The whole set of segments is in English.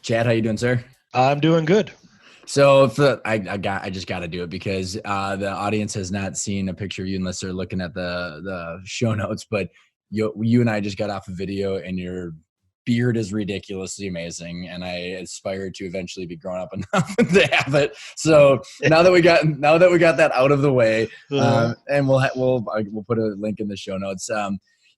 Chad, how you doing, sir? I'm doing good. So I just got to do it because the audience has not seen a picture of you unless they're looking at the show notes. But you and I just got off a video, and your beard is ridiculously amazing, and I aspire to eventually be grown up enough to have it. So now that we got that out of the way, and we'll put a link in the show notes.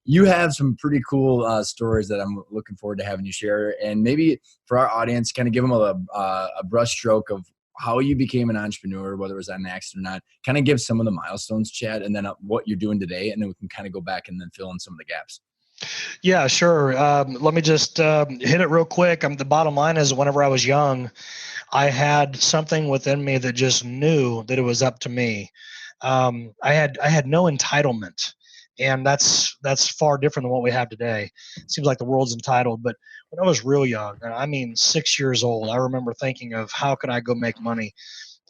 You have some pretty cool stories that I'm looking forward to having you share, and maybe for our audience, kind of give them a brush stroke of how you became an entrepreneur, whether it was on an accident or not. Kind of give some of the milestones, Chad, and then what you're doing today, and then we can kind of go back and then fill in some of the gaps. Yeah, sure. Let me just hit it real quick. The bottom line is, whenever I was young, I had something within me that just knew that it was up to me. I had no entitlement, and that's far different than what we have today. It seems like the world's entitled, but when I was real young, and I mean 6 years old, I remember thinking of how could I go make money.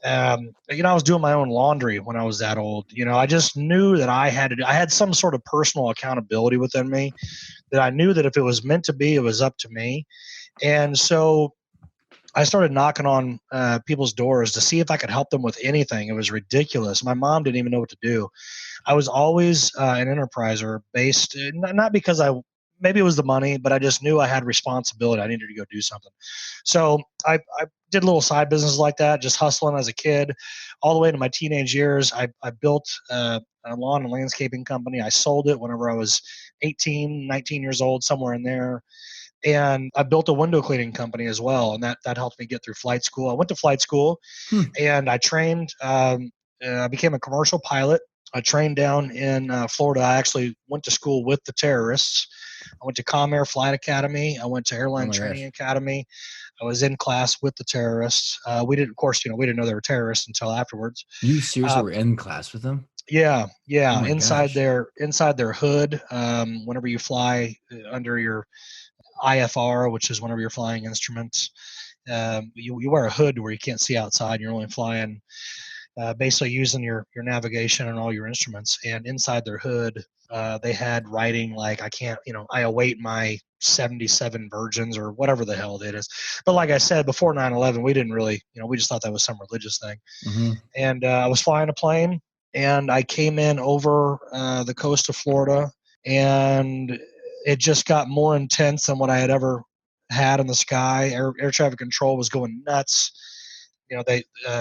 I was doing my own laundry when I was that old. I just knew that I had some sort of personal accountability within me, that I knew that if it was meant to be, it was up to me. And so I started knocking on people's doors to see if I could help them with anything. It was ridiculous. My mom didn't even know what to do. I was always an enterpriser, based not because maybe it was the money, but I just knew I had responsibility. I needed to go do something. So I did little side businesses like that, just hustling as a kid, all the way to my teenage years. I built a lawn and landscaping company. I sold it whenever I was 18, 19 years old, somewhere in there. And I built a window cleaning company as well, and that helped me get through flight school. I went to flight school, and I trained. I became a commercial pilot. I trained down in Florida. I actually went to school with the terrorists. I went to Comair Flight Academy. I went to Oh Airline my Training gosh. Academy. I was in class with the terrorists. We didn't, of course, we didn't know they were terrorists until afterwards. You seriously Uh, were in class with them? yeah, Oh yeah. my gosh. Inside their hood, whenever you fly under your IFR, which is whenever you're flying instruments, you wear a hood where you can't see outside. You're only flying, basically using your navigation and all your instruments. And inside their hood, they had writing like, I can't, I await my 77 virgins or whatever the hell it is. But like I said, before 9/11, we didn't really, we just thought that was some religious thing. Mm-hmm. And I was flying a plane, and I came in over the coast of Florida, and it just got more intense than what I had ever had in the sky. Air traffic control was going nuts.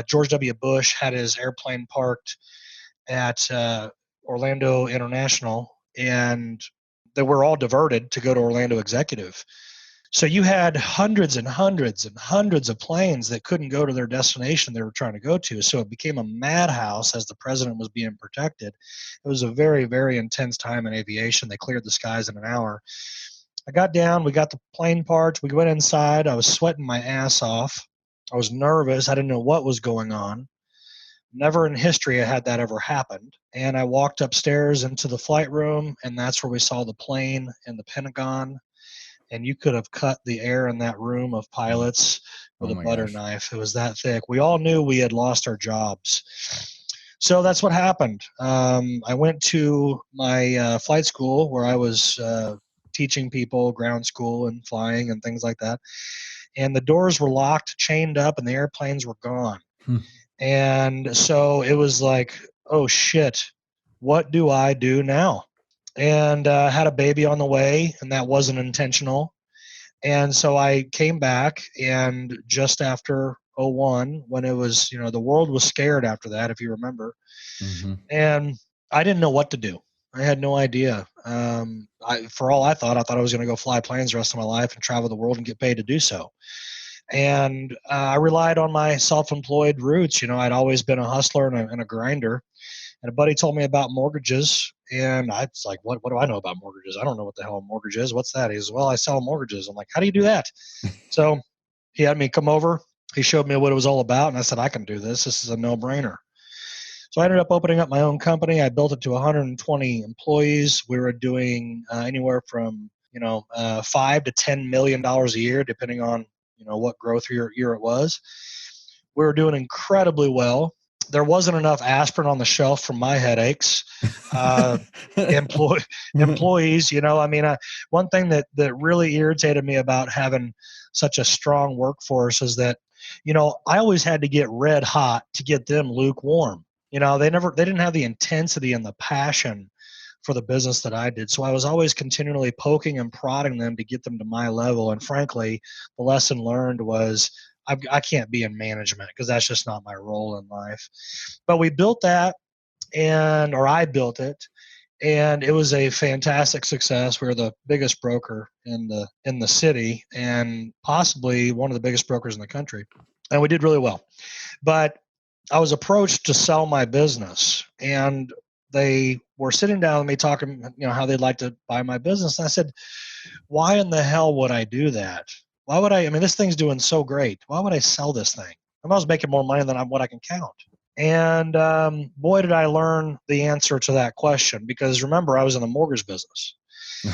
George W. Bush had his airplane parked at Orlando International, and they were all diverted to go to Orlando Executive. So you had hundreds and hundreds and hundreds of planes that couldn't go to their destination they were trying to go to. So it became a madhouse as the president was being protected. It was a very, very intense time in aviation. They cleared the skies in an hour. I got down, we got the plane parts, we went inside. I was sweating my ass off. I was nervous. I didn't know what was going on. Never in history had that ever happened. And I walked upstairs into the flight room, and that's where we saw the plane and the Pentagon. And you could have cut the air in that room of pilots with Oh a my butter gosh. knife. It was that thick. We all knew we had lost our jobs. So that's what happened. I went to my flight school where I was teaching people ground school and flying and things like that. And the doors were locked, chained up, and the airplanes were gone. Hmm. And so it was like, oh shit, what do I do now? And had a baby on the way, and that wasn't intentional. And so I came back, and just after '01, when it was, the world was scared after that, if you remember, Mm-hmm. and I didn't know what to do. I had no idea. For all I thought I was going to go fly planes the rest of my life and travel the world and get paid to do so. And I relied on my self-employed roots. I'd always been a hustler and a grinder. And a buddy told me about mortgages, and I was like, what do I know about mortgages? I don't know what the hell a mortgage is. What's that? He says, well, I sell mortgages. I'm like, how do you do that? So he had me come over. He showed me what it was all about, and I said, I can do this. This is a no-brainer. So I ended up opening up my own company. I built it to 120 employees. We were doing anywhere from $5 to $10 million a year, depending on what growth year it was. We were doing incredibly well. There wasn't enough aspirin on the shelf for my headaches. Employ- Employees, one thing that really irritated me about having such a strong workforce is that, I always had to get red hot to get them lukewarm. They didn't have the intensity and the passion for the business that I did. So I was always continually poking and prodding them to get them to my level. And frankly, the lesson learned was I can't be in management because that's just not my role in life. But we built that, or I built it, and it was a fantastic success. We were the biggest broker in the city, and possibly one of the biggest brokers in the country, and we did really well. But I was approached to sell my business, and they were sitting down with me talking, how they'd like to buy my business. And I said, why in the hell would I do that? Why would I mean, this thing's doing so great. Why would I sell this thing? I was making more money than what I can count. And boy, did I learn the answer to that question, because remember, I was in the mortgage business.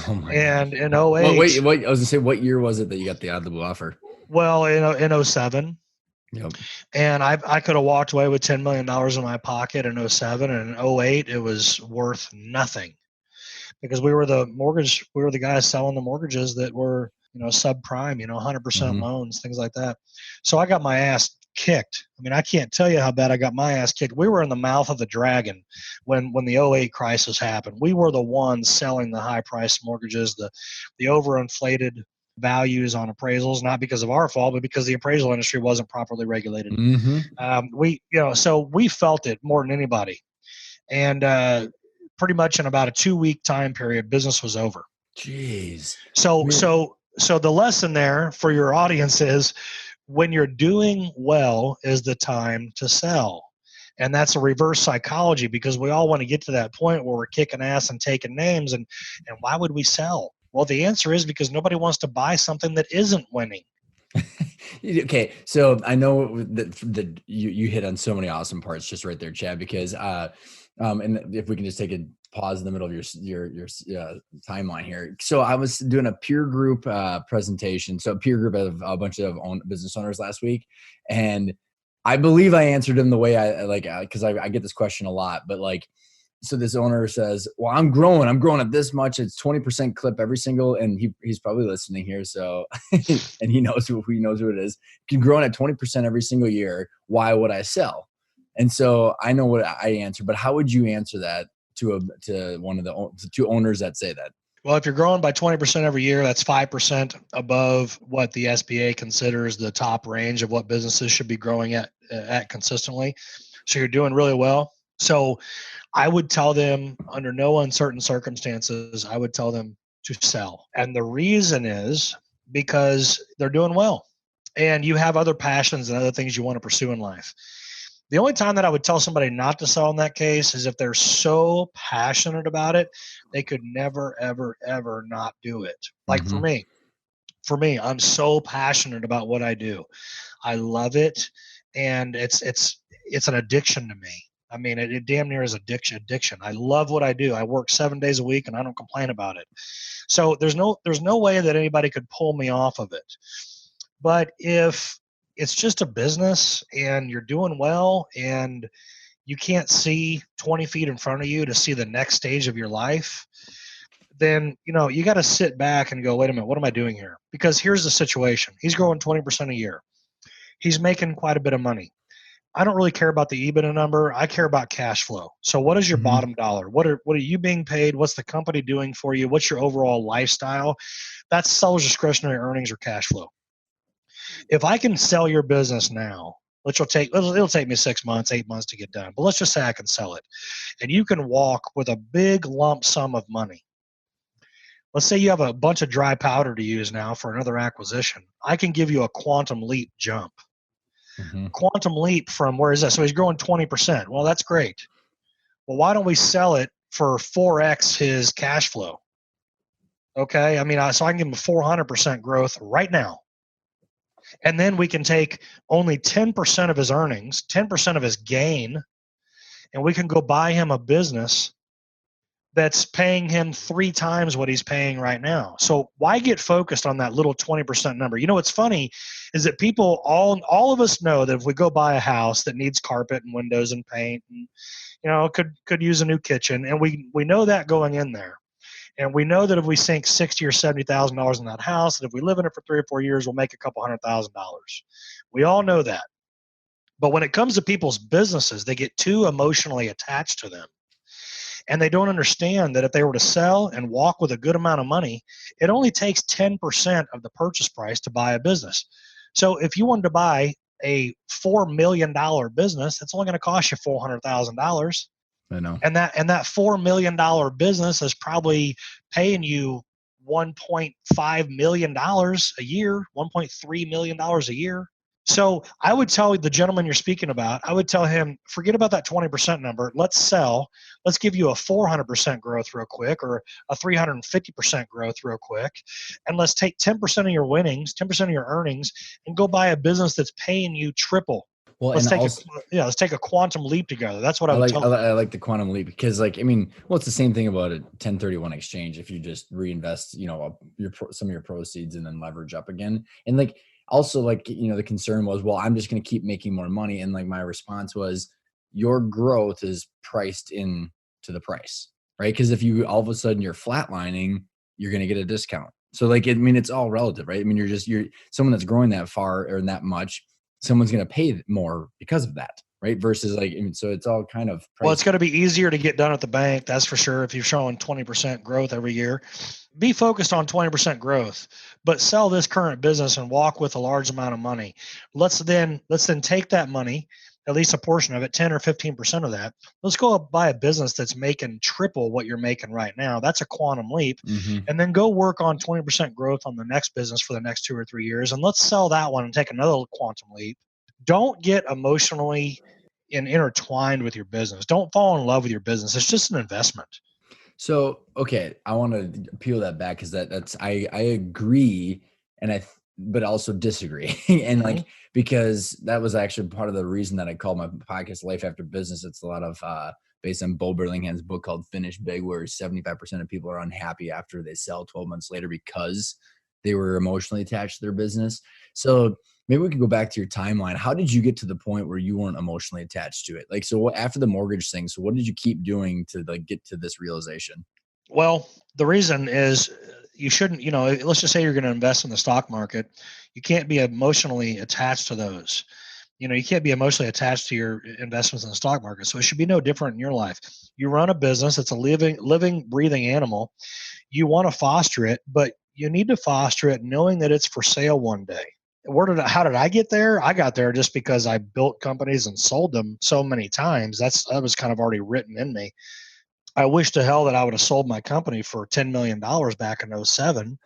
Oh my And gosh. in Well, 08, wait, I was gonna say, what year was it that you got the out of the blue offer? well, in 07, Yep. and I could have walked away with $10 million in my pocket in 07, and in 08, it was worth nothing, because we were the guys selling the mortgages that were, subprime, 100% loans, things like that. So I got my ass kicked. I mean, I can't tell you how bad I got my ass kicked. We were in the mouth of the dragon when the '08 crisis happened. We were the ones selling the high price mortgages, the overinflated values on appraisals, not because of our fault, but because the appraisal industry wasn't properly regulated. So we felt it more than anybody. And pretty much in about a 2-week time period, business was over. Jeez. So the lesson there for your audience is, when you're doing well is the time to sell. And that's a reverse psychology, because we all want to get to that point where we're kicking ass and taking names. And why would we sell? Well, the answer is because nobody wants to buy something that isn't winning. Okay, so I know that you hit on so many awesome parts just right there, Chad, because and if we can just take a pause in the middle of your timeline here. So I was doing a peer group presentation, so a peer group of a bunch of business owners last week, and I believe I answered them the way I like, because I get this question a lot, but like, so this owner says, well, I'm growing at this much. It's 20% clip every single, and he's probably listening here. So, and he knows who it is. Can growing at 20% every single year. Why would I sell? And so I know what I answer, but how would you answer that to one of the two owners that say that? Well, if you're growing by 20% every year, that's 5% above what the SBA considers the top range of what businesses should be growing at consistently. So you're doing really well. So I would tell them, under no uncertain circumstances, I would tell them to sell. And the reason is because they're doing well, and you have other passions and other things you want to pursue in life. The only time that I would tell somebody not to sell in that case is if they're so passionate about it, they could never, ever, ever not do it. Like for me, I'm so passionate about what I do. I love it, and it's an addiction to me. I mean, it damn near is addiction. I love what I do. I work 7 days a week, and I don't complain about it. So there's no way that anybody could pull me off of it. But if it's just a business and you're doing well and you can't see 20 feet in front of you to see the next stage of your life, then, you got to sit back and go, wait a minute, what am I doing here? Because here's the situation. He's growing 20% a year. He's making quite a bit of money. I don't really care about the EBITDA number. I care about cash flow. So what is your bottom dollar? What are you being paid? What's the company doing for you? What's your overall lifestyle? That's seller's discretionary earnings or cash flow. If I can sell your business now, it'll take me 6 months, 8 months to get done. But let's just say I can sell it, and you can walk with a big lump sum of money. Let's say you have a bunch of dry powder to use now for another acquisition. I can give you a quantum leap jump. Quantum leap from where is that? So he's growing 20%. Well, that's great. Well, why don't we sell it for 4x his cash flow? Okay. I mean, so I can give him 400% growth right now. And then we can take only 10% of his earnings, 10% of his gain, and we can go buy him a business that's paying him 3 times what he's paying right now. So why get focused on that little 20% number? What's funny is that people, all of us know that if we go buy a house that needs carpet and windows and paint and, could use a new kitchen, and we know that going in there. And we know that if we sink $60,000 or $70,000 in that house, that if we live in it for 3 or 4 years, we'll make a couple $100,000. We all know that. But when it comes to people's businesses, they get too emotionally attached to them. And they don't understand that if they were to sell and walk with a good amount of money, it only takes 10% of the purchase price to buy a business. So if you wanted to buy a $4 million business, it's only going to cost you $400,000. I know. And that $4 million business is probably paying you $1.5 million a year, $1.3 million a year. So I would tell the gentleman you're speaking about, I would tell him, forget about that 20% number. Let's sell. Let's give you a 400% growth real quick, or a 350% growth real quick. And let's take 10% of your winnings, 10% of your earnings, and go buy a business that's paying you triple. Well, Let's and take also, let's take a quantum leap together. That's what I I would like tell them. I like the quantum leap, because like, I mean, well, it's the same thing about a 1031 exchange. If you just reinvest, some of your proceeds and then leverage up again. And like, also, like, the concern was, well, I'm just going to keep making more money. And like, my response was, your growth is priced in to the price, right? Because if you all of a sudden you're flatlining, you're going to get a discount. So like, I mean, it's all relative, right? I mean, you're someone that's growing that far or that much, someone's going to pay more because of that, right? Versus like, I mean, so it's all kind of Well, it's price. going to be easier to get done at the bank, that's for sure. If you're showing 20% growth every year, be focused on 20% growth, but sell this current business and walk with a large amount of money. Let's then take that money, at least a portion of it, 10 or 15% of that. Let's go buy a business that's making triple what you're making right now. That's a quantum leap. Mm-hmm. And then go work on 20% growth on the next business for the next 2 or 3 years. And let's sell that one and take another quantum leap. Don't get emotionally intertwined with your business. Don't fall in love with your business. It's just an investment. So, okay, I want to peel that back, because that's I agree, and but also disagree. And Mm-hmm. like, because that was actually part of the reason that I called my podcast Life After Business. It's a lot of based on Bo Burlingham's book called Finish Big, where 75% of people are unhappy after they sell 12 months later because they were emotionally attached to their business. So maybe we could go back to your timeline. How did you get to the point where you weren't emotionally attached to it? Like, so after the mortgage thing, so what did you keep doing to like get to this realization? Well, the reason is you shouldn't, let's just say you're going to invest in the stock market. You can't be emotionally attached to those. You can't be emotionally attached to your investments in the stock market. So it should be no different in your life. You run a business, it's a living, breathing animal. You want to foster it, but you need to foster it knowing that it's for sale one day. How did I get there? I got there just because I built companies and sold them so many times. That was kind of already written in me. I wish to hell that I would have sold my company for $10 million back in '07,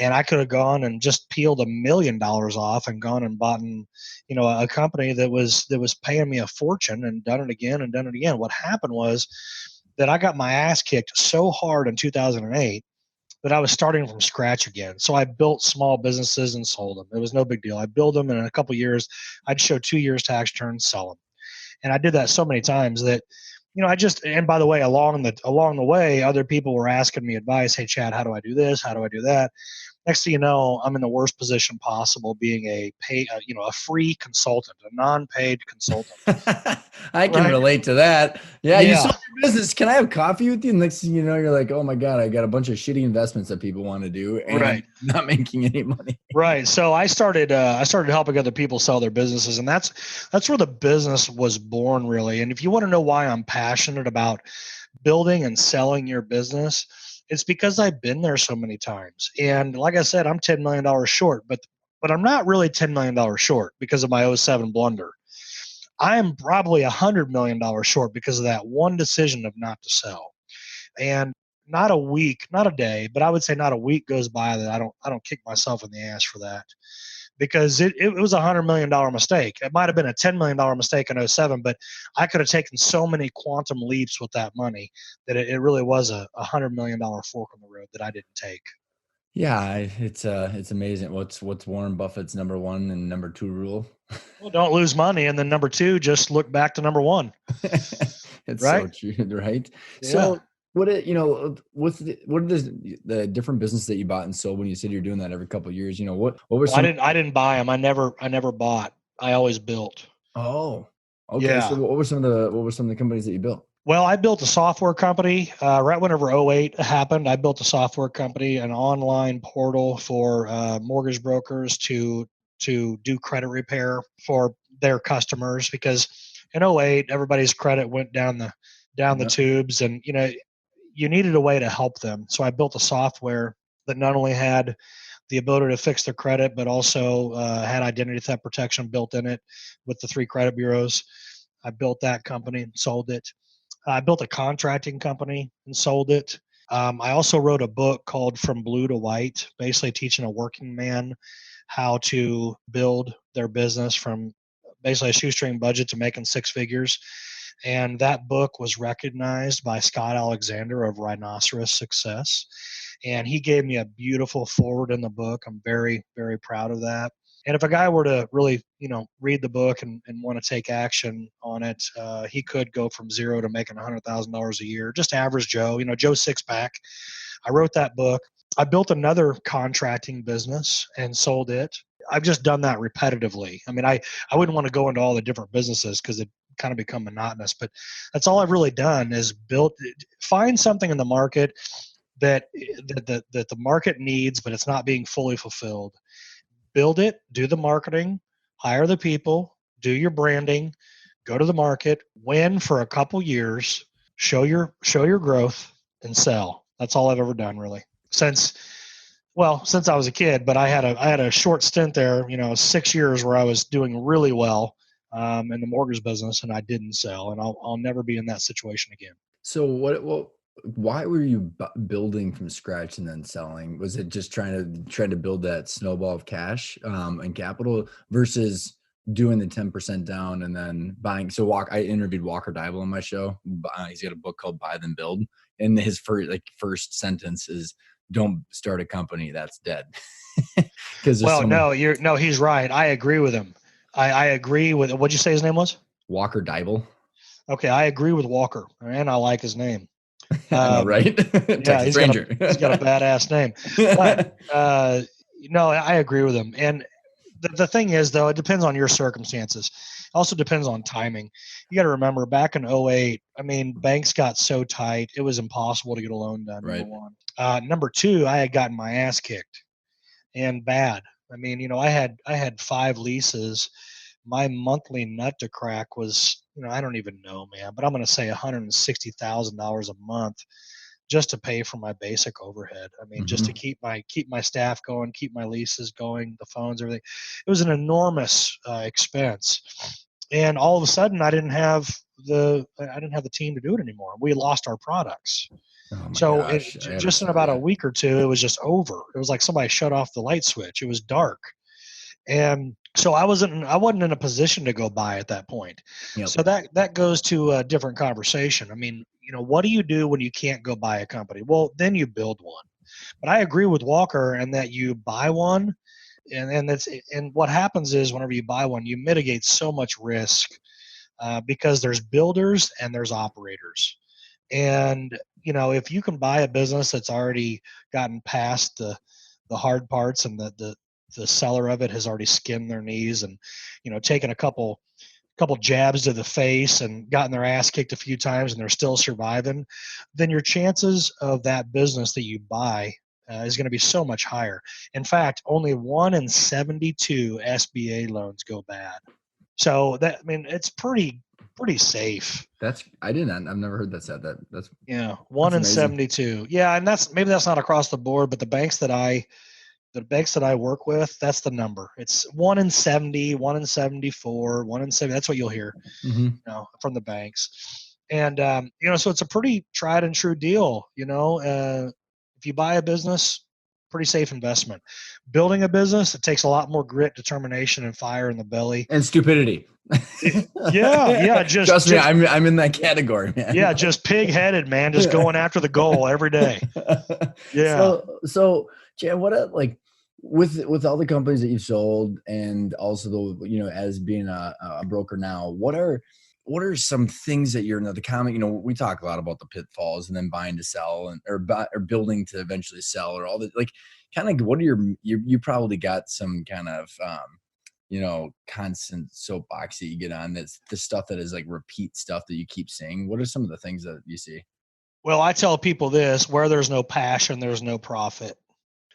and I could have gone and just peeled $1 million off and gone and bought a company that was paying me a fortune, and done it again and done it again. What happened was that I got my ass kicked so hard in 2008 that I was starting from scratch again. So I built small businesses and sold them. It was no big deal. I built them, and in a couple of years, I'd show 2 years tax returns, sell them. And I did that so many times that, and by the way, along the way, other people were asking me advice. Hey, Chad, how do I do this? How do I do that? Next thing you know, I'm in the worst position possible, being a free consultant, a non-paid consultant. I can Right? relate to that. Yeah, you Yeah. sold your business. Can I have coffee with you? And next thing you know, you're like, oh my God, I got a bunch of shitty investments that people want to do, and I'm Right. not making any money. Right. So I started helping other people sell their businesses, and that's where the business was born, really. And if you want to know why I'm passionate about building and selling your business, it's because I've been there so many times. And like I said, I'm $10 million short, but I'm not really $10 million short because of my '07 blunder. I am probably $100 million short because of that one decision of not to sell. And not a week, not a day, but I would say not a week goes by that I don't kick myself in the ass for that, because it was $100 million mistake. It might have been a $10 million mistake in '07, but I could have taken so many quantum leaps with that money that it really was a $100 million fork on the road that I didn't take. Yeah, it's amazing. What's Warren Buffett's number one and number two rule? Well, don't lose money, and then number two, just look back to number one. It's so Right? true, right? Yeah. So what are the different business that you bought and sold when you said you're doing that every couple of years? What were Well, some? I didn't buy them. I never bought. I always built. Oh, okay. So Yeah. what were some of the companies that you built? Well, I built a software company right whenever '08 happened. I built a software company, an online portal for mortgage brokers to do credit repair for their customers, because in '08 everybody's credit went down the Yep. tubes, and you needed a way to help them. So I built a software that not only had the ability to fix their credit, but also had identity theft protection built in it with the three credit bureaus. I built that company and sold it. I built a contracting company and sold it. I also wrote a book called From Blue to White, basically teaching a working man how to build their business from basically a shoestring budget to making six figures. And that book was recognized by Scott Alexander of Rhinoceros Success. And he gave me a beautiful forward in the book. I'm very, very proud of that. And if a guy were to really, read the book and want to take action on it, he could go from zero to making $100,000 a year, just average Joe, Joe Sixpack. I wrote that book. I built another contracting business and sold it. I've just done that repetitively. I mean, I wouldn't want to go into all the different businesses because it kind of become monotonous, but that's all I've really done is find something in the market that the market needs, but it's not being fully fulfilled. Build it, do the marketing, hire the people, do your branding, go to the market, win for a couple years, show your growth, and sell. That's all I've ever done really since I was a kid. But I had a short stint there, 6 years where I was doing really well in the mortgage business, and I didn't sell, and I'll never be in that situation again. So why were you building from scratch and then selling? Was it just trying to build that snowball of cash and capital versus doing the 10% down and then buying? So I interviewed Walker Dybel on my show. He's got a book called Buy Then Build, and his first sentence is, "Don't start a company that's dead," because there's Well, so many. no, he's right. I agree with him. I agree with what'd you say his name was? Walker Dybel. Okay, I agree with Walker, and I like his name. I know, Um, right? yeah, Texas Ranger. he's got a badass name, but no, I agree with him. And the thing is, though, it depends on your circumstances. It also depends on timing. You got to remember, back in '08, I mean, banks got so tight, it was impossible to get a loan done, number Right. one. Number two, I had gotten my ass kicked and bad. I mean, I had five leases. My monthly nut to crack was, I don't even know, man, but I'm going to say $160,000 a month just to pay for my basic overhead. I mean, just to Hmm. keep my staff going, keep my leases going, the phones, everything. It was an enormous expense, and all of a sudden, I didn't have the team to do it anymore. We lost our products. Oh my So gosh, I ever just in saw about a you. week or two, it was just over. It was like somebody shut off the light switch. It was dark, and so I wasn't in a position to go buy at that point. Yep. So that goes to a different conversation. I mean, what do you do when you can't go buy a company? Well, then you build one. But I agree with Walker in that you buy one, and what happens is whenever you buy one, you mitigate so much risk because there's builders and there's operators. And if you can buy a business that's already gotten past the hard parts, and the seller of it has already skinned their knees and taken a couple jabs to the face and gotten their ass kicked a few times and they're still surviving, then your chances of that business that you buy is going to be so much higher. In fact, only 1 in 72 SBA loans go bad. So I mean, it's pretty safe. I've never heard that said. Yeah, one That's in amazing. 72. Yeah, and that's not across the board, but the banks that I work with, that's the number. It's 1 in 70, 1 in 74, 1 in 70. That's what you'll hear, Hmm. from the banks. And so it's a pretty tried and true deal. If you buy a business, pretty safe investment. Building a business, it takes a lot more grit, determination, and fire in the belly. And stupidity. Yeah, yeah, Trust me, I'm in that category, man. just pig-headed, man, just going after the goal every day. Yeah. So Chad, with all the companies that you've sold, and also as being a broker now, what are some things that you're the comment, we talk a lot about the pitfalls and then buying to sell or building to eventually sell, or all the, like, kind of what are you probably got some kind of constant soapbox that you get on, that's the stuff that is like repeat stuff that you keep saying? What are some of the things that you see? Well, I tell people this: where there's no passion, there's no profit.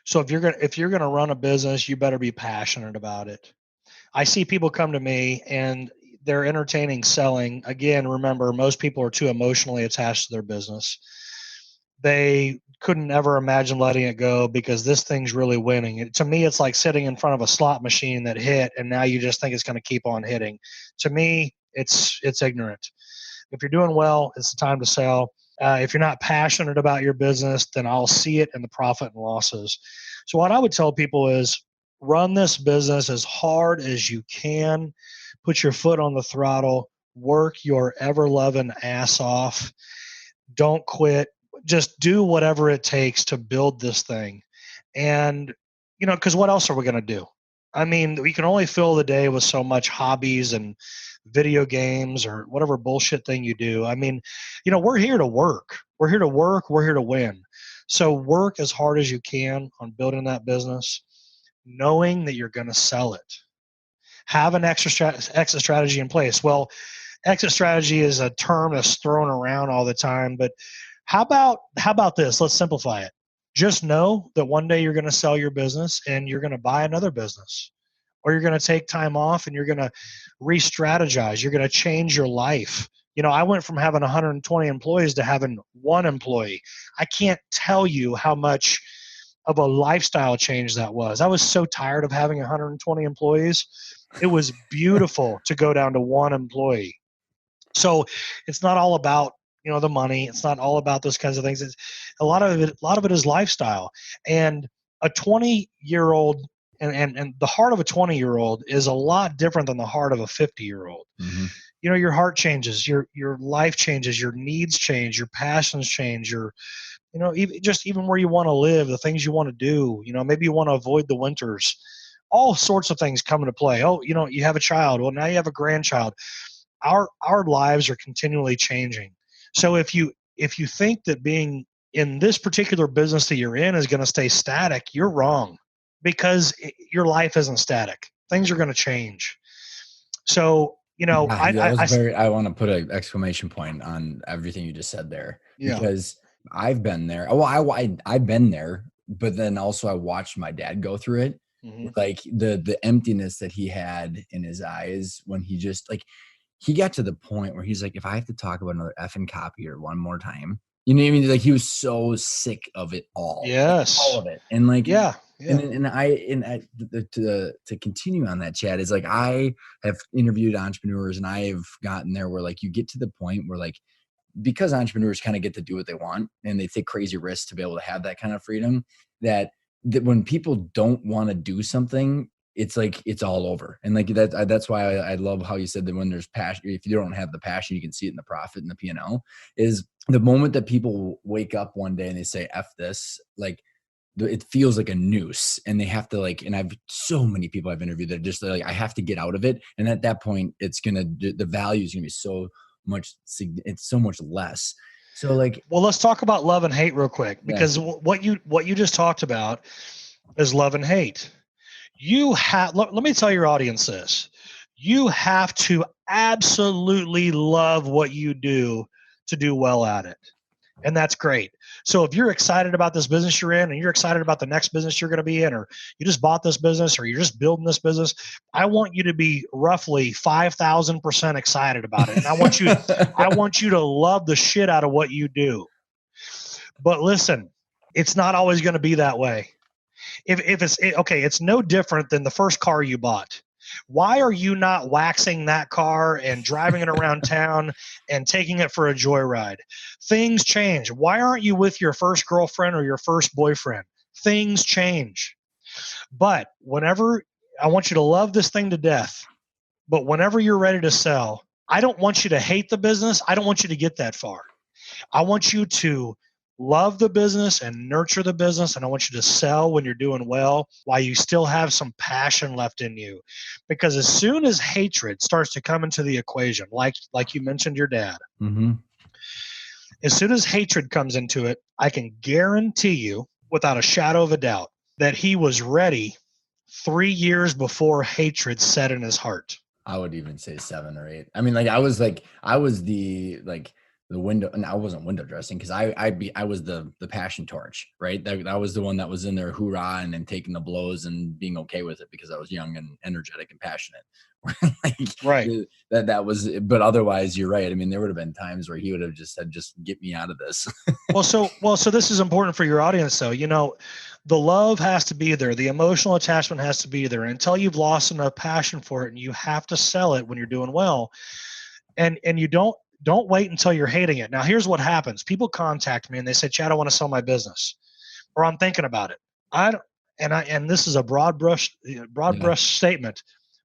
So if you're gonna run a business, you better be passionate about it. I see people come to me and they're entertaining selling. Again, remember, most people are too emotionally attached to their business. They couldn't ever imagine letting it go because this thing's really winning. To me, it's like sitting in front of a slot machine that hit, and now you just think it's going to keep on hitting. To me, it's ignorant. If you're doing well, it's the time to sell. If you're not passionate about your business, then I'll see it in the profit and losses. So what I would tell people is run this business as hard as you can, put your foot on the throttle, work your ever loving ass off. Don't quit. Just do whatever it takes to build this thing. And, because what else are we going to do? I mean, we can only fill the day with so much hobbies and video games or whatever bullshit thing you do. I mean, we're here to work. We're here to work. We're here to win. So work as hard as you can on building that business, knowing that you're going to sell it. Have an exit strategy in place. Well, exit strategy is a term that's thrown around all the time, but how about this? Let's simplify it. Just know that one day you're going to sell your business and you're going to buy another business, or you're going to take time off and you're going to re-strategize. You're going to change your life. I went from having 120 employees to having one employee. I can't tell you how much of a lifestyle change that was. I was so tired of having 120 employees. It was beautiful to go down to one employee. So it's not all about the money. It's not all about those kinds of things. It's a lot of it is lifestyle. And a 20-year-old and the heart of a 20-year-old is a lot different than the heart of a 50-year-old. Mm-hmm. Your heart changes, your life changes, your needs change, your passions change, even where you want to live, the things you want to do. Maybe you want to avoid the winters. All sorts of things come into play. Oh, you have a child. Well, now you have a grandchild. Our lives are continually changing. So if you think that being in this particular business that you're in is going to stay static, you're wrong, because your life isn't static. Things are going to change. So Yeah, that was very. I want to put an exclamation point on everything you just said there, yeah. because I've been there. Well, I've been there, but then also I watched my dad go through it. Mm-hmm. Like the emptiness that he had in his eyes when he just like he got to the point where he's like, if I have to talk about another effing copier one more time, you know what I mean? Like he was so sick of it all, Yes. all of it, and like Yeah. To continue on that, Chad, is like I have interviewed entrepreneurs and I have gotten there where like you get to the point where like because entrepreneurs kind of get to do what they want and they take crazy risks to be able to have that kind of freedom, that when people don't want to do something, it's like it's all over. And like that's why I love how you said that when there's passion, if you don't have the passion, you can see it in the profit and the P&L. Is the moment that people wake up one day and they say F this, like it feels like a noose, and they have to like, and I've so many people I've interviewed that just like I have to get out of it, and at that point the value is gonna be so much, it's so much less. So like, well, let's talk about love and hate real quick, because what you just talked about is love and hate. Let me tell your audience this: you have to absolutely love what you do to do well at it. And that's great. So if you're excited about this business you're in, and you're excited about the next business you're going to be in, or you just bought this business, or you're just building this business, I want you to be roughly 5,000% excited about it. And I want you to love the shit out of what you do. But listen, it's not always going to be that way. If it's okay, it's no different than the first car you bought. Why are you not waxing that car and driving it around town and taking it for a joyride? Things change. Why aren't you with your first girlfriend or your first boyfriend? Things change. But whenever, I want you to love this thing to death, but whenever you're ready to sell, I don't want you to hate the business. I don't want you to get that far. I want you to love the business and nurture the business, and I want you to sell when you're doing well while you still have some passion left in you. Because as soon as hatred starts to come into the equation, like you mentioned your dad, mm-hmm. As soon as hatred comes into it, I can guarantee you without a shadow of a doubt that he was ready 3 years before hatred set in his heart. I would even say 7 or 8. I mean, I was the window, and I wasn't window dressing because I was the passion torch, right? That was the one that was in there hoorah and then taking the blows and being okay with it because I was young and energetic and passionate. like Right. that was, but otherwise, you're right. I mean, there would have been times where he would have just said, "Just get me out of this." So this is important for your audience, though. The love has to be there. The emotional attachment has to be there until you've lost enough passion for it, and you have to sell it when you're doing well. And you don't wait until you're hating it. Now, here's what happens. People contact me and they say, Chad, I want to sell my business, or I'm thinking about it. I don't, and this is a broad Yeah, brush statement,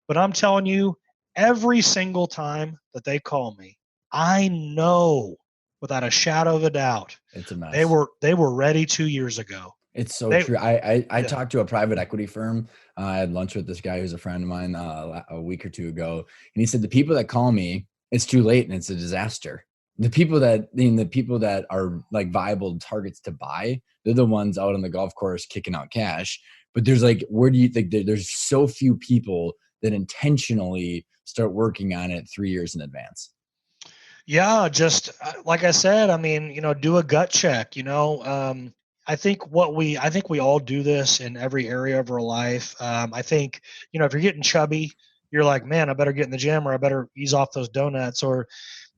but I'm telling you, every single time that they call me, I know without a shadow of a doubt it's a they mess. were ready 2 years ago. It's so They true. I Yeah. talked to a private equity firm. I had lunch with this guy who's a friend of mine a week or two ago, and he said the people that call me, it's too late and it's a disaster. The people that are like viable targets to buy, they're the ones out on the golf course kicking out cash. But there's like, where do you think there's so few people that intentionally start working on it 3 years in advance? Yeah, just like I said, I mean, do a gut check. I think we all do this in every area of our life. I think, if you're getting chubby, you're like, man, I better get in the gym, or I better ease off those donuts. Or,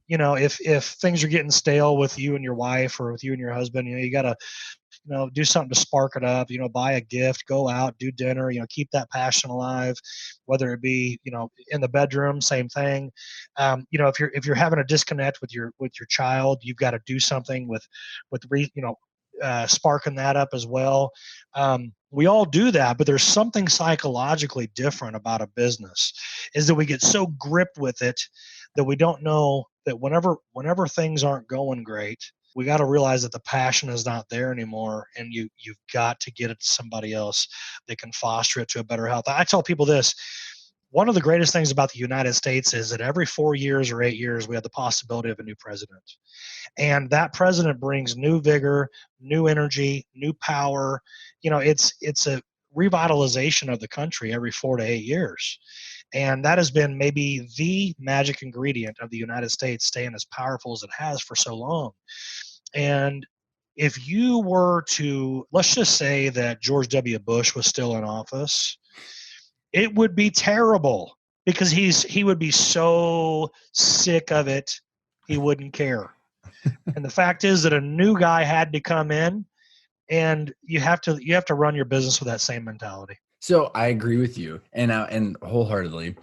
if things are getting stale with you and your wife, or with you and your husband, you gotta, do something to spark it up. Buy a gift, go out, do dinner. Keep that passion alive, whether it be, in the bedroom, same thing. If you're having a disconnect with your child, you've got to do something with sparking that up as well. We all do that, but there's something psychologically different about a business, is that we get so gripped with it that we don't know that whenever things aren't going great, we got to realize that the passion is not there anymore, and you've got to get it to somebody else that can foster it to a better health. I tell people this: one of the greatest things about the United States is that every 4 years or 8 years we have the possibility of a new president, and that president brings new vigor, new energy, new power. It's a revitalization of the country every 4 to 8 years. And that has been maybe the magic ingredient of the United States staying as powerful as it has for so long. And if you were to, let's just say that George W. Bush was still in office, it would be terrible, because he would be so sick of it, he wouldn't care. And the fact is that a new guy had to come in, and you have to run your business with that same mentality. So I agree with you, and wholeheartedly.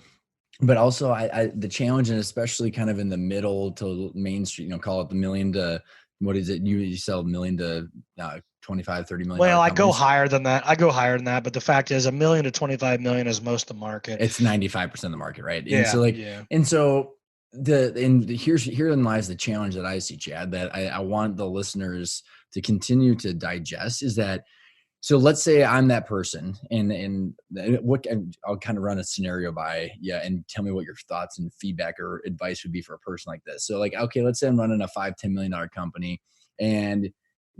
But also, I the challenge, and especially kind of in the middle to Main Street, call it the million to, what is it? You sell $1 million to 25, $30 million Well, I go companies. higher than that. But the fact is, 1 million to 25 million is most of the market. It's 95% of the market, right? And so Yeah, like, yeah. and so herein lies the challenge that I see, Chad, that I want the listeners to continue to digest, is that, so let's say I'm that person, and I'll kind of run a scenario by you, and tell me what your thoughts and feedback or advice would be for a person like this. So like, okay, let's say I'm running a $5-10 million company, and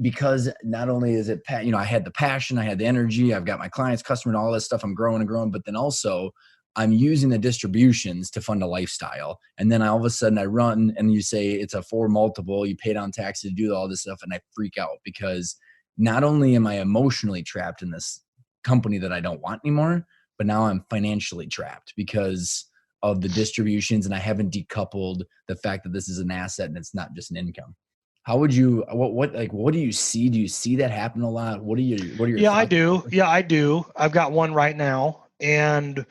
because not only is it, I had the passion, I had the energy, I've got my clients, customer, and all this stuff, I'm growing and growing, but then also I'm using the distributions to fund a lifestyle. And then all of a sudden I run, and you say it's a 4 multiple, you pay down taxes, do all this stuff, and I freak out because not only am I emotionally trapped in this company that I don't want anymore, but now I'm financially trapped because of the distributions, and I haven't decoupled the fact that this is an asset and it's not just an income. How would you, what do you see? Do you see that happen a lot? What are your Yeah, I thoughts? do. Yeah, I do. I've got one right now, and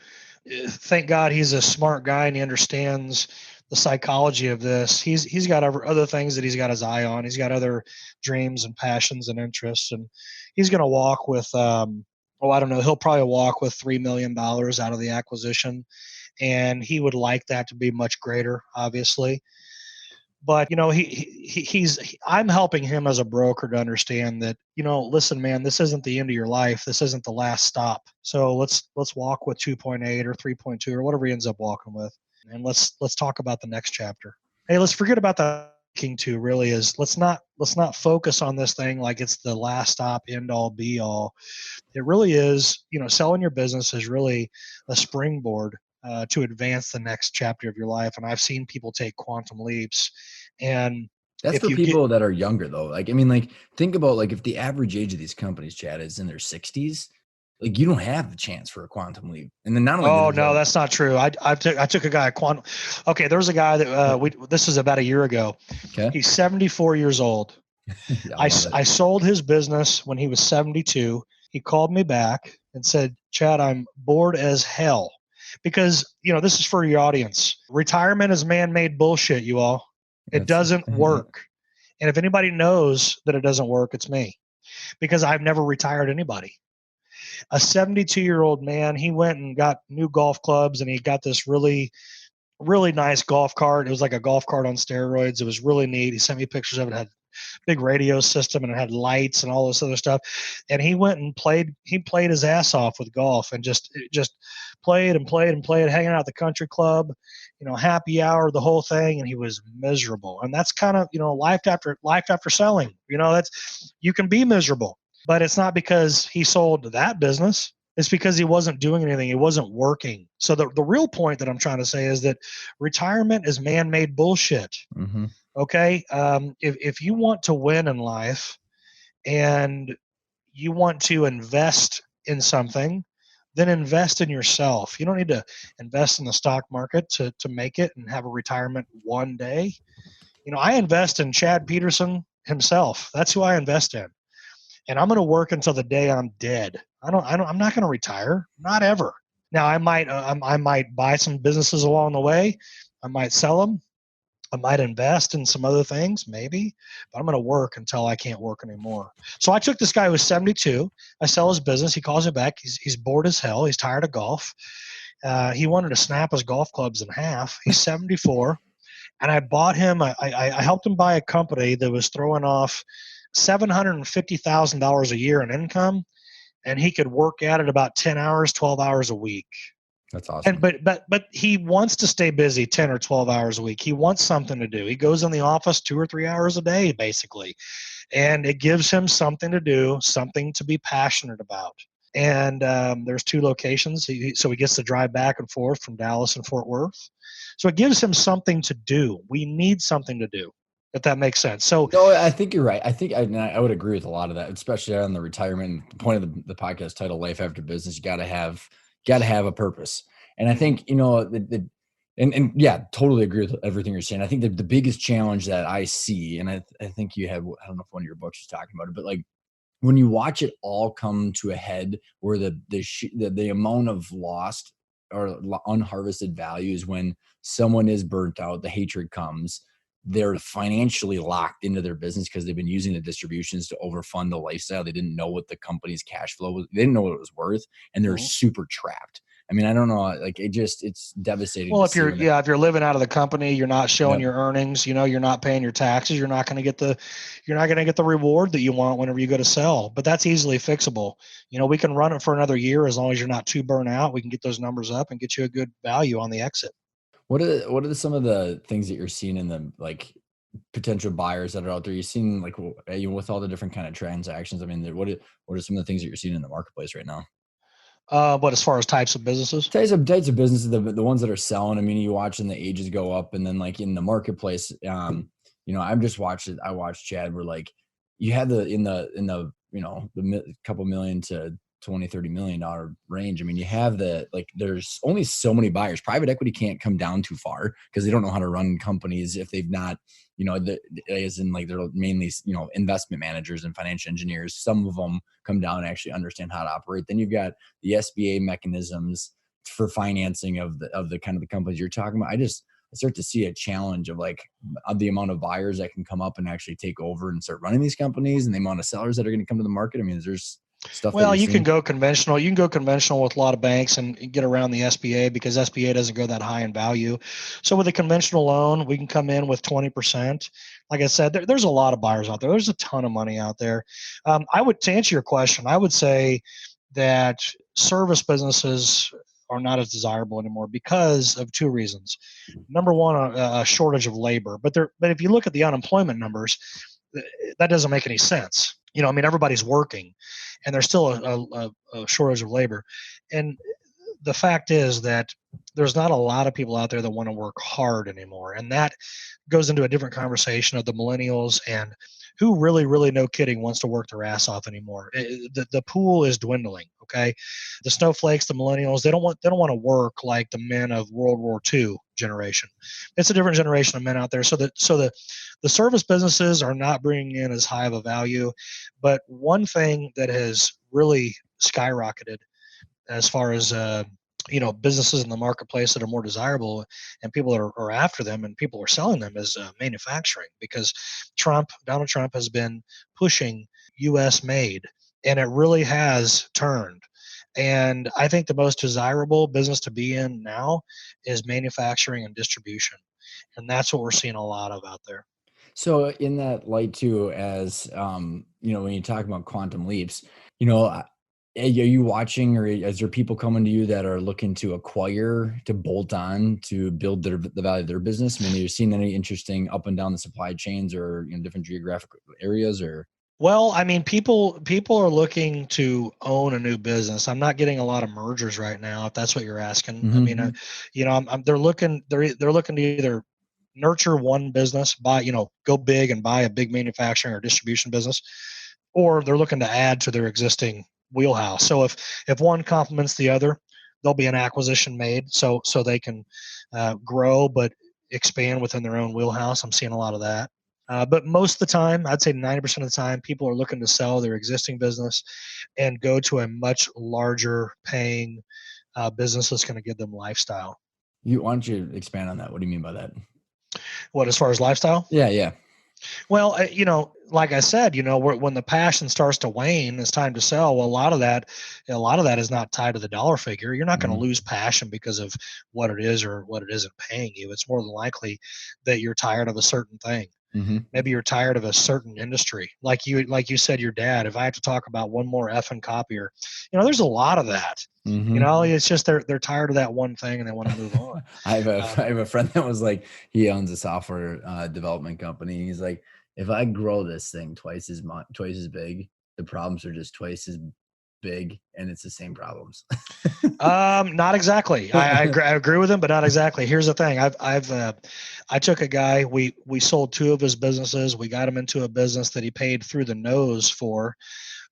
thank God he's a smart guy and he understands the psychology of this. He's got other things that he's got his eye on. He's got other dreams and passions and interests, and he's going to walk with. Oh, I don't know. He'll probably walk with $3 million out of the acquisition, and he would like that to be much greater, obviously. But I'm helping him as a broker to understand that, listen, man, this isn't the end of your life. This isn't the last stop. So let's walk with 2.8 or 3.2 or whatever he ends up walking with, and let's talk about the next chapter. Hey, let's forget about that to really is let's not focus on this thing like it's the last stop, end all, be all. It really is, selling your business is really a springboard to advance the next chapter of your life. And I've seen people take quantum leaps. And That's if for you get, people that are younger though. Like, I mean, like think about like if the average age of these companies, Chad, is in their 60s, like you don't have the chance for a quantum leap. And then not only oh that, no, that's not true. I took a guy at quantum. Okay, there was a guy that this was about a year ago. okay. He's 74 years old. Yeah, I love it. I sold his business when he was 72. He called me back and said, Chad, I'm bored as hell. Because, this is for your audience. Retirement is man-made bullshit, you all. It That's doesn't yeah. work. And if anybody knows that it doesn't work, it's me. Because I've never retired anybody. A 72-year-old man, he went and got new golf clubs, and he got this really, really nice golf cart. It was like a golf cart on steroids. It was really neat. He sent me pictures of it. It had big radio system and it had lights and all this other stuff. And he went and played. He played his ass off with golf and just played and played and played, hanging out at the country club, happy hour, the whole thing. And he was miserable. And that's kind of life after selling. That's, you can be miserable, but it's not because he sold that business. It's because he wasn't doing anything. It wasn't working. So the real point that I'm trying to say is that retirement is man-made bullshit. Mm-hmm. Okay. If you want to win in life and you want to invest in something, then invest in yourself. You don't need to invest in the stock market to make it and have a retirement one day. I invest in Chad Peterson himself. That's who I invest in. And I'm going to work until the day I'm dead. I'm not going to retire. Not ever. Now I might buy some businesses along the way. I might sell them. I might invest in some other things, maybe, but I'm going to work until I can't work anymore. So I took this guy who was 72. I sell his business. He calls me back. He's bored as hell. He's tired of golf. He wanted to snap his golf clubs in half. He's 74. And I bought him, I helped him buy a company that was throwing off $750,000 a year in income. And he could work at it about 10 hours, 12 hours a week. That's awesome. And but he wants to stay busy 10 or 12 hours a week. He wants something to do. He goes in the office 2 or 3 hours a day, basically. And it gives him something to do, something to be passionate about. And there's 2 locations. So he gets to drive back and forth from Dallas and Fort Worth. So it gives him something to do. We need something to do, if that makes sense. So no, I think you're right. I think I would agree with a lot of that, especially on the retirement. The point of the podcast title, Life After Business, you got to have a purpose. And I think, and yeah, totally agree with everything you're saying. I think the biggest challenge that I see, and I think you have, I don't know if one of your books is talking about it, but like when you watch it all come to a head where the amount of lost or unharvested value is when someone is burnt out, the hatred comes, they're financially locked into their business because they've been using the distributions to overfund the lifestyle. They didn't know what the company's cash flow was. They didn't know what it was worth, and they're super trapped. I mean, I don't know. Like it's devastating. Well, if you're living out of the company, you're not showing your earnings. You're not paying your taxes. You're not going to get the reward that you want whenever you go to sell. But that's easily fixable. We can run it for another year as long as you're not too burnt out. We can get those numbers up and get you a good value on the exit. What are some of the things that you're seeing in the like potential buyers that are out there? You're seeing like with all the different kind of transactions. I mean, what are some of the things that you're seeing in the marketplace right now? But as far as types of businesses, types of businesses, the ones that are selling. I mean, you watching the ages go up, and then like in the marketplace, I've just watched it. I watched Chad. Where like you had the couple million to 20-30 million dollar range. I mean, you have there's only so many buyers. Private equity can't come down too far because they don't know how to run companies if they've not, as in like they're mainly, investment managers and financial engineers. Some of them come down and actually understand how to operate. Then you've got the SBA mechanisms for financing of the kind of the companies you're talking about. I start to see a challenge of the amount of buyers that can come up and actually take over and start running these companies, and the amount of sellers that are going to come to the market. I mean, there's stuff. Well, you can go conventional. You can go conventional with a lot of banks and get around the SBA because SBA doesn't go that high in value. So with a conventional loan, we can come in with 20%. Like I said, there's a lot of buyers out there. There's a ton of money out there. To answer your question, I would say that service businesses are not as desirable anymore because of two reasons. Number one, a shortage of labor. But if you look at the unemployment numbers, that doesn't make any sense. I mean, everybody's working, and there's still a shortage of labor. And the fact is that there's not a lot of people out there that want to work hard anymore, and that goes into a different conversation of the millennials and who really, really, no kidding, wants to work their ass off anymore. The pool is dwindling. Okay, the snowflakes, the millennials, they don't want to work like the men of World War II generation. It's a different generation of men out there. So the service businesses are not bringing in as high of a value, but one thing that has really skyrocketed as far as businesses in the marketplace that are more desirable and people are after them and people are selling them is manufacturing, because Donald Trump has been pushing U.S. made, and it really has turned. And I think the most desirable business to be in now is manufacturing and distribution, and that's what we're seeing a lot of out there. So in that light too, as when you talk about quantum leaps, you know, are you watching, or is there people coming to you that are looking to acquire, to bolt on, to build the value of their business? I mean, are you seeing any interesting up and down the supply chains, or different geographic areas, or? Well, I mean, people are looking to own a new business. I'm not getting a lot of mergers right now, if that's what you're asking. I mean, Mhm. they're looking to either nurture one business, go big and buy a big manufacturing or distribution business, or they're looking to add to their existing wheelhouse. So if one complements the other, there'll be an acquisition made, so they can grow but expand within their own wheelhouse. I'm seeing a lot of that. But most of the time, I'd say 90% of the time, people are looking to sell their existing business and go to a much larger paying business that's going to give them lifestyle. Why don't you expand on that? What do you mean by that? What, as far as lifestyle? Yeah, yeah. Well, like I said, when the passion starts to wane, it's time to sell. Well, a lot of that is not tied to the dollar figure. You're not going to Mhm. lose passion because of what it is or what it isn't paying you. It's more than likely that you're tired of a certain thing. Mhm. Maybe you're tired of a certain industry. Like you said, your dad, if I have to talk about one more effing copier, there's a lot of that. Mhm. It's just they're tired of that one thing and they want to move on. I Um, have a friend that was like, he owns a software development company. He's like, if I grow this thing twice as big, the problems are just twice as big, and it's the same problems. Not exactly. I agree with him, but not exactly. Here's the thing. I took a guy. We sold two of his businesses. We got him into a business that he paid through the nose for,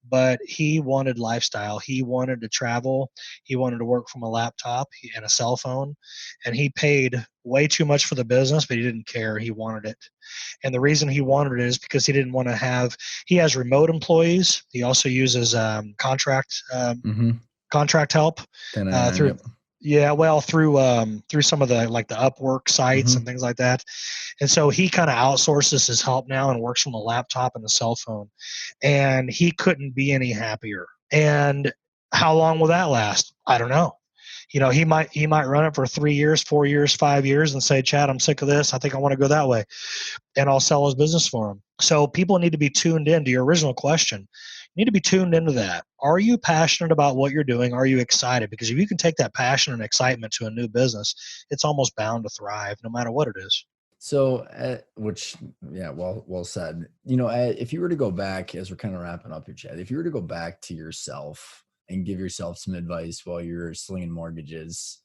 but he wanted lifestyle. He wanted to travel. He wanted to work from a laptop and a cell phone, and he paid way too much for the business, but he didn't care. He wanted it. And the reason he wanted it is because he didn't want to he has remote employees. He also uses Mhm. contract help 1099, through yep. yeah, well, through some of the like the Upwork sites and Mhm. things like that. And so he kind of outsources his help now and works from a laptop and a cell phone. And he couldn't be any happier. And how long will that last? I don't know. He might run it for 3 years, 4 years, 5 years and say, Chad, I'm sick of this. I think I want to go that way. And I'll sell his business for him. So people need to be tuned in to your original question. You need to be tuned into that. Are you passionate about what you're doing? Are you excited? Because if you can take that passion and excitement to a new business, it's almost bound to thrive no matter what it is. So, which, yeah, well said. If you were to go back, as we're kind of wrapping up here, Chad, if you were to go back to yourself and give yourself some advice while you're slinging mortgages,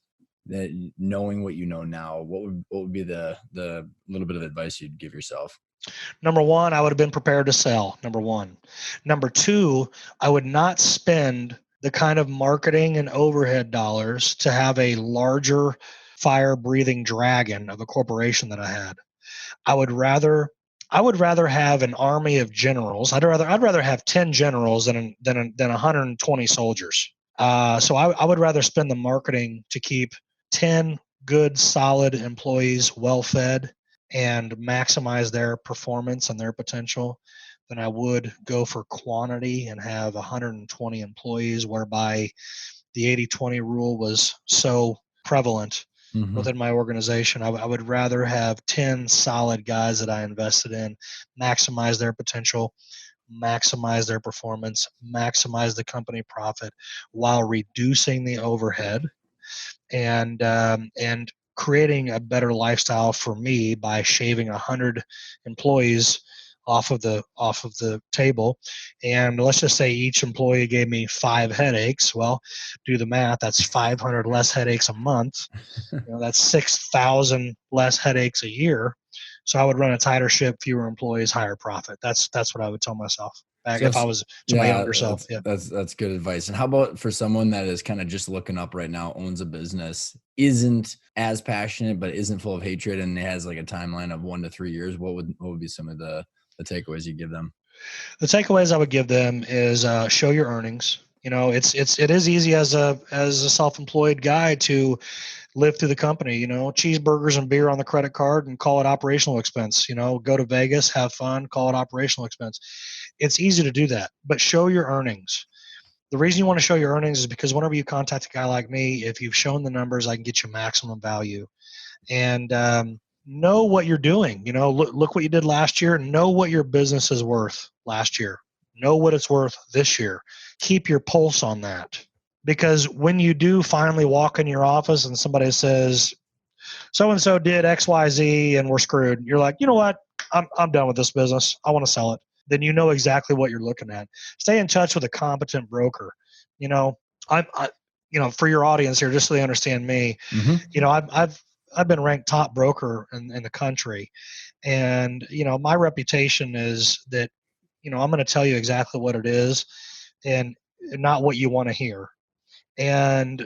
that knowing what you know now, what would be the little bit of advice you'd give yourself? Number one, I would have been prepared to sell. Number one. Number two, I would not spend the kind of marketing and overhead dollars to have a larger fire breathing dragon of a corporation that I had. I would rather I would rather have an army of generals. I'd rather have 10 generals than 120 soldiers. So I would rather spend the marketing to keep 10 good, solid employees well fed and maximize their performance and their potential than I would go for quantity and have 120 employees, whereby the 80/20 rule was so prevalent Hmm. within my organization. I would rather have 10 solid guys that I invested in, maximize their potential, maximize their performance, maximize the company profit while reducing the overhead. and creating a better lifestyle for me by shaving 100 employees off of the table. And let's just say each employee gave me 5 headaches. Well, do the math. That's 500 less headaches a month. That's 6,000 less headaches a year. So I would run a tighter ship, fewer employees, higher profit. That's what I would tell myself back So if I was to my yeah, younger self. Yeah. that's good advice. And how about for someone that is kind of just looking up right now, owns a business, isn't as passionate, but isn't full of hatred, and has like a timeline of 1 to 3 years? What would be some of the takeaways you give them? The takeaways I would give them is show your earnings. It is easy as a self-employed guy to live through the company, cheeseburgers and beer on the credit card and call it operational expense, go to Vegas, have fun, call it operational expense. It's easy to do that, but show your earnings. The reason you want to show your earnings is because whenever you contact a guy like me, if you've shown the numbers, I can get you maximum value. And know what you're doing. Look what you did last year. Know what your business is worth last year. Know what it's worth this year. Keep your pulse on that. Because when you do finally walk in your office and somebody says, so-and-so did X, Y, Z, and we're screwed, you're like, you know what? I'm done with this business. I want to sell it. Then you know exactly what you're looking at. Stay in touch with a competent broker. I for your audience here, just so they understand me, I've been ranked top broker in the country, and my reputation is that I'm going to tell you exactly what it is, and not what you want to hear. And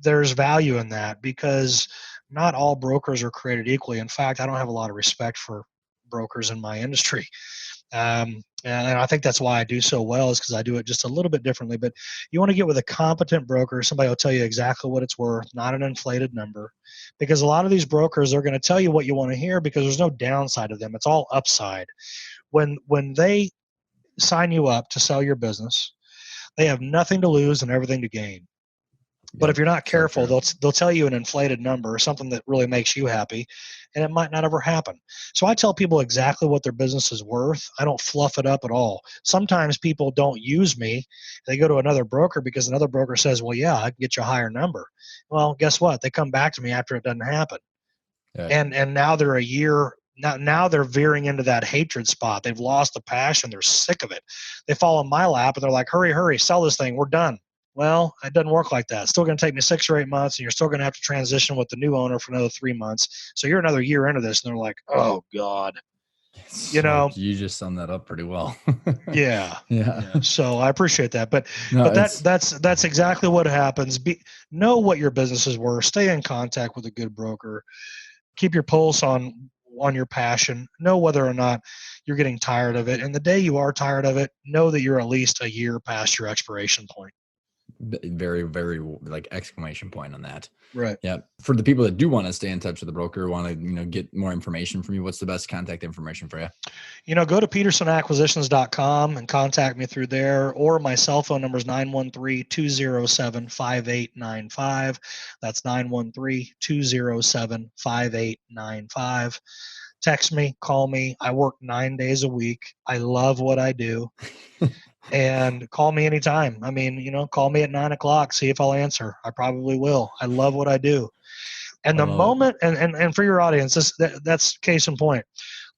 there's value in that because not all brokers are created equally. In fact, I don't have a lot of respect for brokers in my industry. And I think that's why I do so well, is because I do it just a little bit differently. But you want to get with a competent broker, somebody will tell you exactly what it's worth, not an inflated number. Because a lot of these brokers are going to tell you what you want to hear because there's no downside to them. It's all upside. When they sign you up to sell your business, they have nothing to lose and everything to gain. But if you're not careful, they'll tell you an inflated number or something that really makes you happy, and it might not ever happen. So I tell people exactly what their business is worth. I don't fluff it up at all. Sometimes people don't use me. They go to another broker because another broker says, well, yeah, I can get you a higher number. Well, guess what? They come back to me after it doesn't happen. Yeah. And now they're a year now they're veering into that hatred spot. They've lost the passion. They're sick of it. They fall in my lap and they're like, hurry, sell this thing. We're done. Well, it doesn't work like that. It's still going to take me 6 or 8 months, and you're still going to have to transition with the new owner for another 3 months. So you're another year into this, and they're like, "Oh God," You just summed that up pretty well. Yeah. Yeah. So I appreciate that, but that's exactly what happens. Know what your business is worth. Stay in contact with a good broker. Keep your pulse on your passion. Know whether or not you're getting tired of it, and the day you are tired of it, know that you're at least a year past your expiration point. Very, very like exclamation point on that. Right. Yeah. For the people that do want to stay in touch with the broker, want to, get more information from you, what's the best contact information for you? Go to petersonacquisitions.com and contact me through there, or my cell phone number is 913-207-5895. That's 913-207-5895. Text me, call me. I work 9 days a week. I love what I do. And call me anytime. I mean, call me at 9:00. See if I'll answer. I probably will. I love what I do. And the moment, and for your audience, that's case in point.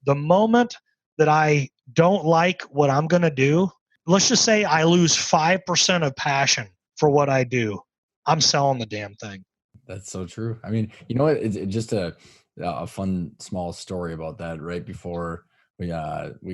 The moment that I don't like what I'm going to do, let's just say I lose 5% of passion for what I do, I'm selling the damn thing. That's so true. I mean, you know what? It's just a fun small story about that right before we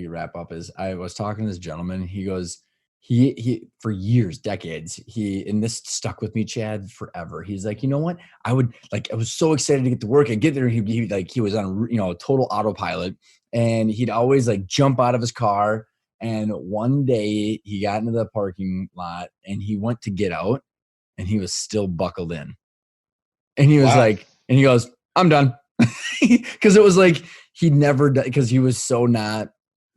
wrap up is I was talking to this gentleman. He goes, he for years, decades, and this stuck with me, Chad, forever. He's like, you know what? I was so excited to get to work and get there. He was on, total autopilot, and he'd always jump out of his car. And one day he got into the parking lot and he went to get out and he was still buckled in. And he was and he goes, I'm done. Cause it was he'd never done, cause he was so not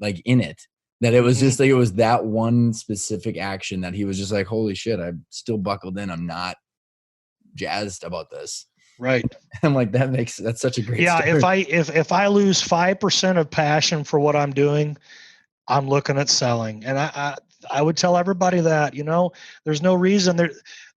in it that it was just it was that one specific action that he was just holy shit, I'm still buckled in. I'm not jazzed about this. Right. I'm that's such a great story. If I lose 5% of passion for what I'm doing, I'm looking at selling. And I would tell everybody that, there's no reason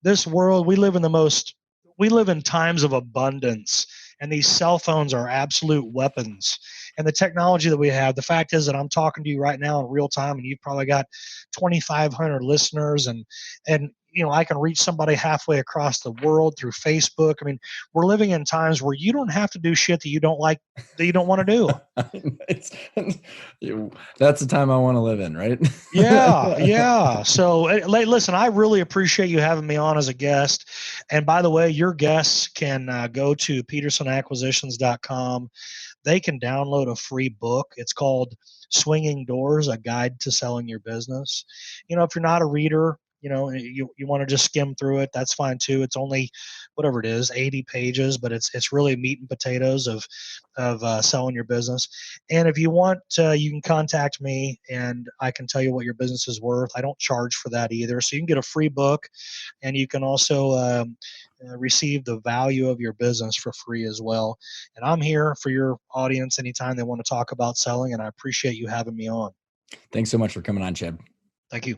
this world, we live in the most we live in times of abundance, and these cell phones are absolute weapons. And the technology that we have, the fact is that I'm talking to you right now in real time, and you've probably got 2,500 listeners, and I can reach somebody halfway across the world through Facebook. I mean, we're living in times where you don't have to do shit that you don't like, that you don't want to do. It's, that's the time I want to live in, right? Yeah, yeah. So, listen, I really appreciate you having me on as a guest. And by the way, your guests can go to petersonacquisitions.com. They can download a free book. It's called Swinging Doors, A Guide to Selling Your Business. If you're not a reader, you want to just skim through it, that's fine too. It's only whatever it is, 80 pages, but it's really meat and potatoes of selling your business. And if you want, you can contact me and I can tell you what your business is worth. I don't charge for that either. So you can get a free book, and you can also receive the value of your business for free as well. And I'm here for your audience anytime they want to talk about selling, and I appreciate you having me on. Thanks so much for coming on, Chad. Thank you.